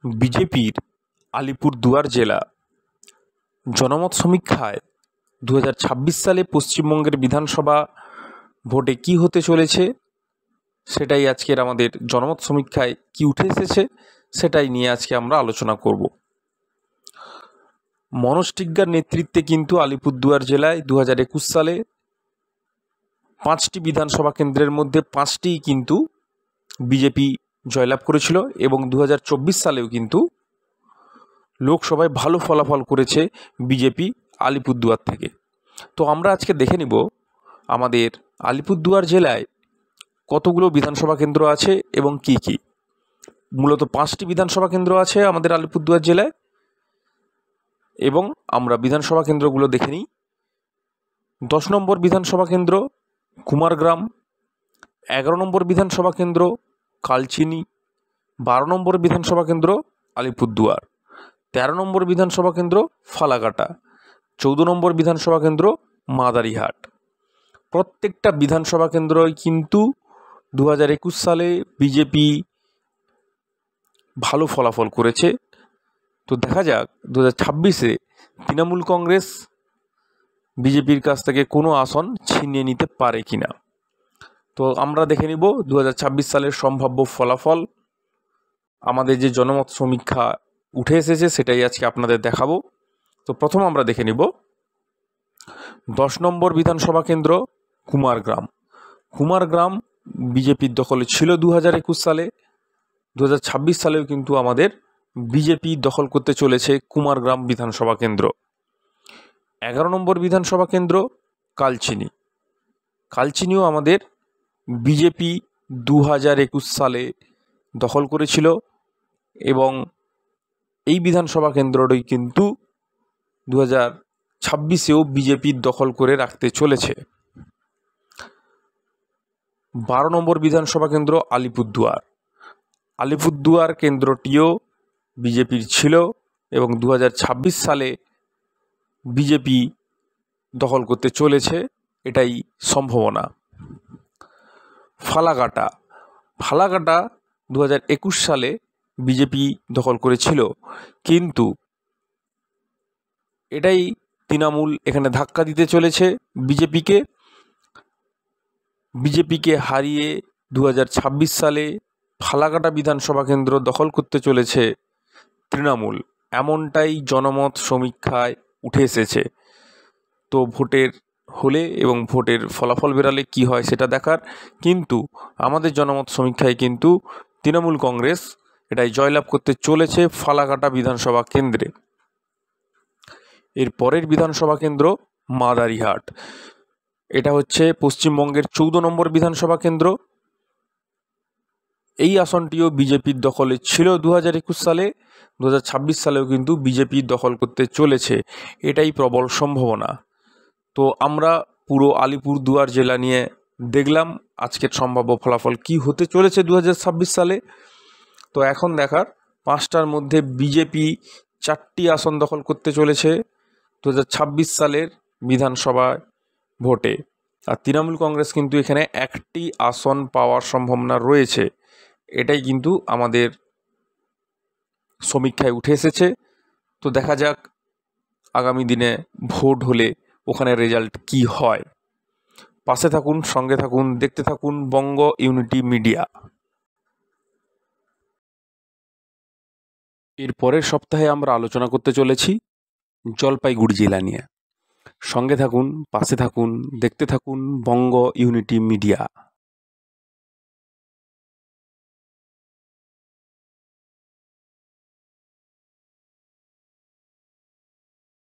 বিজেপির আলিপুরদুয়ার জেলা জনমত সমীক্ষায় 2026 সালে পশ্চিমবঙ্গের বিধানসভা ভোটে কি হতে চলেছে সেটাই আজকের আমাদের জনমত সমীক্ষায় কি উঠে এসেছে সেটাই নিয়ে আজকে আমরা আলোচনা করব। মনোজ টিগ্গার নেতৃত্বে কিন্তু আলিপুরদুয়ার জেলায় 2021 সালে 5টি বিধানসভা কেন্দ্রের মধ্যে 5টিই কিন্তু বিজেপি জয়লাভ করেছিল এবং 2024 সালেও কিন্তু লোকসভায় ভালো ফলাফল করেছে বিজেপি আলিপুরদুয়ার থেকে। তো আমরা আজকে দেখে নিব আমাদের আলিপুরদুয়ার জেলায় কতগুলো বিধানসভা কেন্দ্র আছে এবং কি কি। মূলত 5টি বিধানসভা কেন্দ্র আছে আমাদের আলিপুরদুয়ার জেলায় এবং আমরা বিধানসভা কেন্দ্রগুলো দেখে নিই। 10 নম্বর বিধানসভা কেন্দ্র কুমারগ্রাম, 11 নম্বর বিধানসভা কেন্দ্র কালচিনি, 12 নম্বর বিধানসভা কেন্দ্র আলিপুরদুয়ার, 13 নম্বর বিধানসভা কেন্দ্র ফালাকাটা, 14 নম্বর বিধানসভা কেন্দ্র মাদারিহাট। প্রত্যেকটা বিধানসভা কেন্দ্রই কিন্তু 2021 সালে বিজেপি ভালো ফলাফল করেছে। তো দেখা যাক 2026-এ তৃণমূল কংগ্রেস বিজেপির কাছ থেকে কোনো আসন ছিনিয়ে নিতে পারে কিনা। তো আমরা দেখে নিব 2026 সালের সম্ভাব্য ফলাফল। আমাদের যে জনমত সমীক্ষা উঠে এসেছে সেটাই আজকে আপনাদের দেখাবো। তো প্রথম আমরা দেখে নিব 10 নম্বর বিধানসভা কেন্দ্র কুমারগ্রাম। কুমারগ্রাম বিজেপির দখলে ছিল 2021 সালে, 2026 সালেও কিন্তু আমাদের বিজেপি দখল করতে চলেছে কুমারগ্রাম বিধানসভা কেন্দ্র। 11 নম্বর বিধানসভা কেন্দ্র কালচিনি। কালচিনিও আমাদের বিজেপি 2021 সালে দখল করেছিল এবং এই বিধানসভা কেন্দ্রটি কিন্তু 2026-এও বিজেপির দখল করে রাখতে চলেছে। 12 নম্বর বিধানসভা কেন্দ্র আলিপুরদুয়ার। আলিপুরদুয়ার কেন্দ্রটিও বিজেপির ছিল এবং 2026 সালে বিজেপি দখল করতে চলেছে, এটাই সম্ভাবনা। ফালাকাটা। ফালাকাটা 2021 সালে বিজেপি দখল করেছিল, কিন্তু এটাই তৃণমূল এখানে ধাক্কা দিতে চলেছে বিজেপিকে হারিয়ে 2026 সালে ফালাকাটা বিধানসভা কেন্দ্র দখল করতে চলেছে তৃণমূল, এমনটাই জনমত সমীক্ষায় উঠে এসেছে। তো ভোটের হলে এবং ভোটের ফলাফল বেরালে কি হয় সেটা দেখার, কিন্তু আমাদের জনমত সমীক্ষায় কিন্তু তৃণমূল কংগ্রেস এটাই জয়লাভ করতে চলেছে ফালাকাটা বিধানসভা কেন্দ্রে। এর পরের বিধানসভা কেন্দ্র মাদারিহাট। এটা হচ্ছে পশ্চিমবঙ্গের 14 নম্বর বিধানসভা কেন্দ্র। এই আসনটিও বিজেপির দখলে ছিল 2021 সালে, 2026 সালেও কিন্তু বিজেপি দখল করতে চলেছে, এটাই প্রবল সম্ভাবনা। তো আমরা পুরো আলিপুরদুয়ার জেলা নিয়ে দেখলাম আজকের সম্ভাব্য ফলাফল কি হতে চলেছে 2026 সালে। তো এখন দেখার 5টার মধ্যে বিজেপি 4টি আসন দখল করতে চলেছে 2026 সালের বিধানসভা ভোটে, আর তৃণমূল কংগ্রেস কিন্তু এখানে 1টি আসন পাওয়ার সম্ভাবনা রয়েছে, এটাই কিন্তু আমাদের সমীক্ষায় উঠে এসেছে। তো দেখা যাক আগামী দিনে ভোট হলে ওখানে রেজাল্ট কি হয়। পাশে থাকুন, সঙ্গে থাকুন, দেখতে থাকুন বঙ্গ ইউনিটি মিডিয়া। এর পরের সপ্তাহে আমরা আলোচনা করতে চলেছি জলপাইগুড়ি জেলা নিয়ে। সঙ্গে থাকুন, পাশে থাকুন, দেখতে থাকুন বঙ্গ ইউনিটি মিডিয়া।